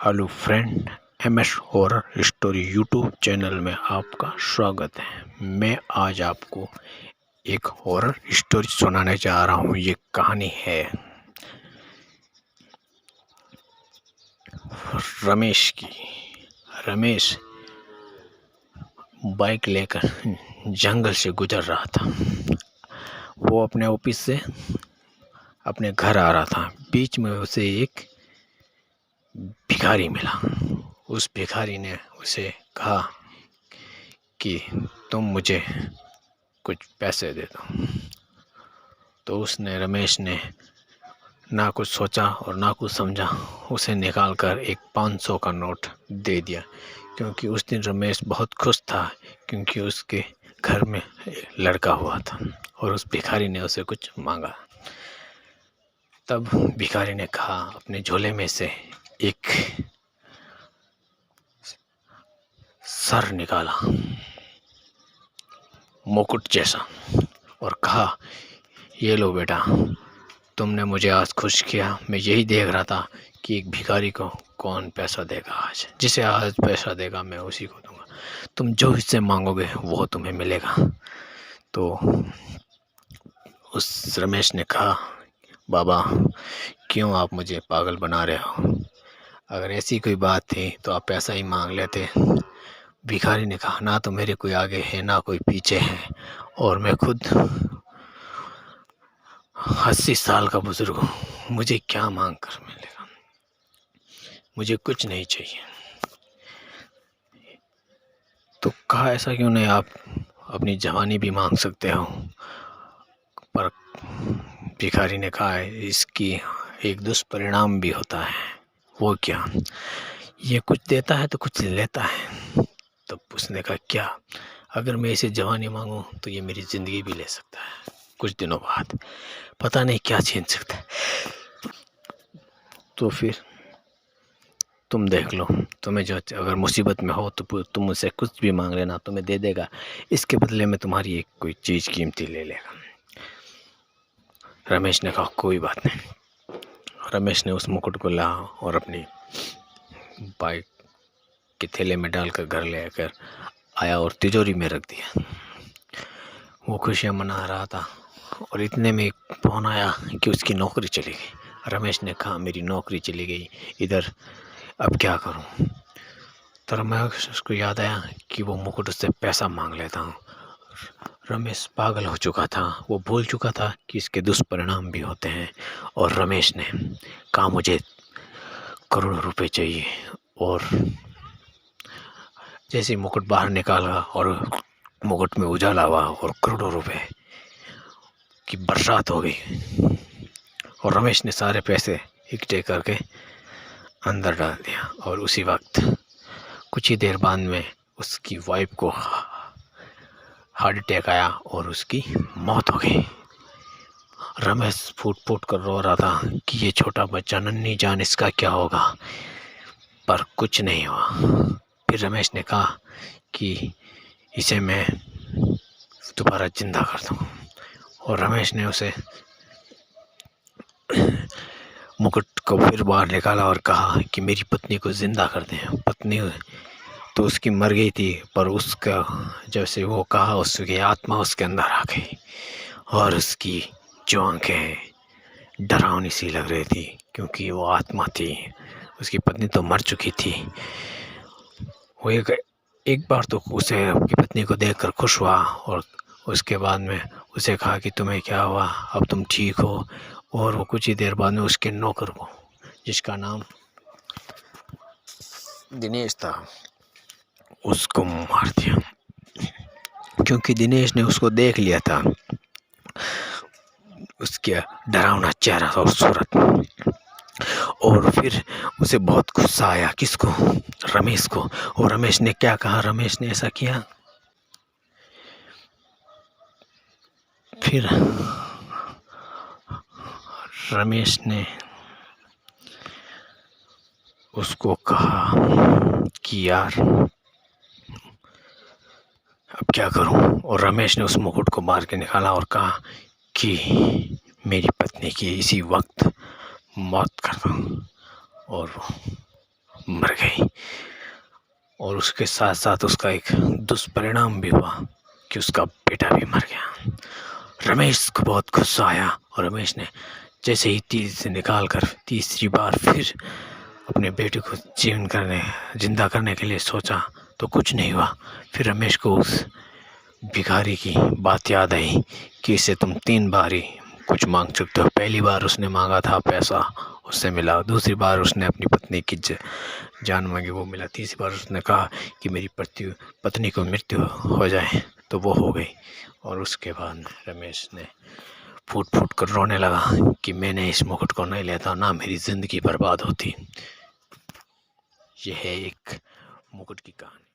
Hello friend, MS horror story YouTube channel में आपका स्वागत है। मैं आज आपको एक हॉरर स्टोरी सुनाने जा रहा हूँ। ये कहानी है रमेश की। रमेश बाइक लेकर जंगल से गुजर रहा था। वो अपने ऑफिस से अपने घर आ रहा था। बीच में उसे एक भिखारी मिला। उस भिखारी ने उसे कहा कि तुम मुझे कुछ पैसे दे दो। तो रमेश ने ना कुछ सोचा और ना कुछ समझा, उसे निकाल कर एक 500 का नोट दे दिया। क्योंकि उस दिन रमेश बहुत खुश था, क्योंकि उसके घर में लड़का हुआ था और उस भिखारी ने उसे कुछ मांगा। तब भिखारी ने कहा, अपने झोले में से एक सर निकाला, मुकुट जैसा, और कहा, ये लो बेटा, तुमने मुझे आज खुश किया। मैं यही देख रहा था कि एक भिखारी को कौन पैसा देगा। आज जिसे आज पैसा देगा मैं उसी को दूंगा। तुम जो इससे मांगोगे वो तुम्हें मिलेगा। तो उस रमेश ने कहा, बाबा क्यों आप मुझे पागल बना रहे हो? अगर ऐसी कोई बात थी तो आप पैसा ही मांग लेते। भिखारी ने कहा, ना तो मेरे कोई आगे है ना कोई पीछे है, और मैं खुद 80 साल का बुजुर्ग हूँ। मुझे क्या मांग कर मिलेगा? मुझे कुछ नहीं चाहिए। तो कहा, ऐसा क्यों नहीं, आप अपनी जवानी भी मांग सकते हो। पर भिखारी ने कहा, इसकी एक दुष्परिणाम भी होता है। वो क्या? ये कुछ देता है तो कुछ लेता है। तो उसने कहा, क्या? अगर मैं इसे जवानी मांगूं तो ये मेरी ज़िंदगी भी ले सकता है। कुछ दिनों बाद पता नहीं क्या छीन सकता है। तो फिर तुम देख लो, तुम्हें जो अगर मुसीबत में हो तो तुम मुझसे कुछ भी मांग लेना, तुम्हें दे देगा। इसके बदले में तुम्हारी एक कोई चीज़ कीमती ले लेगा। रमेश ने कहा, कोई बात नहीं। रमेश ने उस मुकुट को ला और अपनी बाइक के थैले में डालकर घर ले आकर आया और तिजोरी में रख दिया। वो खुशियाँ मना रहा था और इतने में एक फोन आया कि उसकी नौकरी चली गई। रमेश ने कहा, मेरी नौकरी चली गई इधर, अब क्या करूं? तो रमेश उसको याद आया कि वो मुकुट उससे पैसा मांग लेता हूँ। रमेश पागल हो चुका था। वो भूल चुका था कि इसके दुष्परिणाम भी होते हैं। और रमेश ने कहा, मुझे करोड़ों रुपए चाहिए। और जैसे मुकुट बाहर निकाला और मुकुट में उजाला हुआ और करोड़ों रुपए की बरसात हो गई। और रमेश ने सारे पैसे इकट्ठे करके अंदर डाल दिया। और उसी वक्त कुछ ही देर बाद में उसकी वाइफ को हार्ट अटैक आया और उसकी मौत हो गई। रमेश फूट फूट कर रो रहा था कि ये छोटा बच्चा, नन्ही जान, इसका क्या होगा। पर कुछ नहीं हुआ। फिर रमेश ने कहा कि इसे मैं दोबारा जिंदा कर दूँ। और रमेश ने उसे मुकुट को फिर बाहर निकाला और कहा कि मेरी पत्नी को जिंदा कर दें। पत्नी तो उसकी मर गई थी, पर उसका जैसे वो कहा, उसकी आत्मा उसके अंदर आ गई और उसकी जो आंखें डरावनी सी लग रही थी, क्योंकि वो आत्मा थी। उसकी पत्नी तो मर चुकी थी। वो एक बार तो उसे अपनी पत्नी को देखकर खुश हुआ और उसके बाद में उसे कहा कि तुम्हें क्या हुआ, अब तुम ठीक हो। और वो कुछ ही देर बाद में उसके नौकर को, जिसका नाम दिनेश था, उसको मार दिया। क्योंकि दिनेश ने उसको देख लिया था, उसका डरावना चेहरा और सूरत। और फिर उसे बहुत गुस्सा आया। किसको? रमेश को। और रमेश ने क्या कहा? रमेश ने ऐसा किया, फिर रमेश ने उसको कहा कि यार अब क्या करूं। और रमेश ने उस मुकुट को मार के निकाला और कहा कि मेरी पत्नी की इसी वक्त मौत कर दो। और वो मर गई। और उसके साथ साथ उसका एक दुष्परिणाम भी हुआ कि उसका बेटा भी मर गया। रमेश को बहुत गुस्सा आया और रमेश ने जैसे ही तीर से निकाल कर तीसरी बार फिर अपने बेटे को जिंदा करने के लिए सोचा तो कुछ नहीं हुआ। फिर रमेश को उस भिखारी की बात याद आई कि इसे तुम 3 बार ही कुछ मांग सकते हो। पहली बार उसने मांगा था पैसा, उससे मिला। दूसरी बार उसने अपनी पत्नी की जान मांगी, वो मिला। तीसरी बार उसने कहा कि मेरी पत्नी को मृत्यु हो जाए, तो वो हो गई। और उसके बाद रमेश ने फूट फूट कर रोने लगा कि मैंने इस मुकुट को नहीं लेता ना मेरी ज़िंदगी बर्बाद होती। यह है एक मुकुट की कहानी।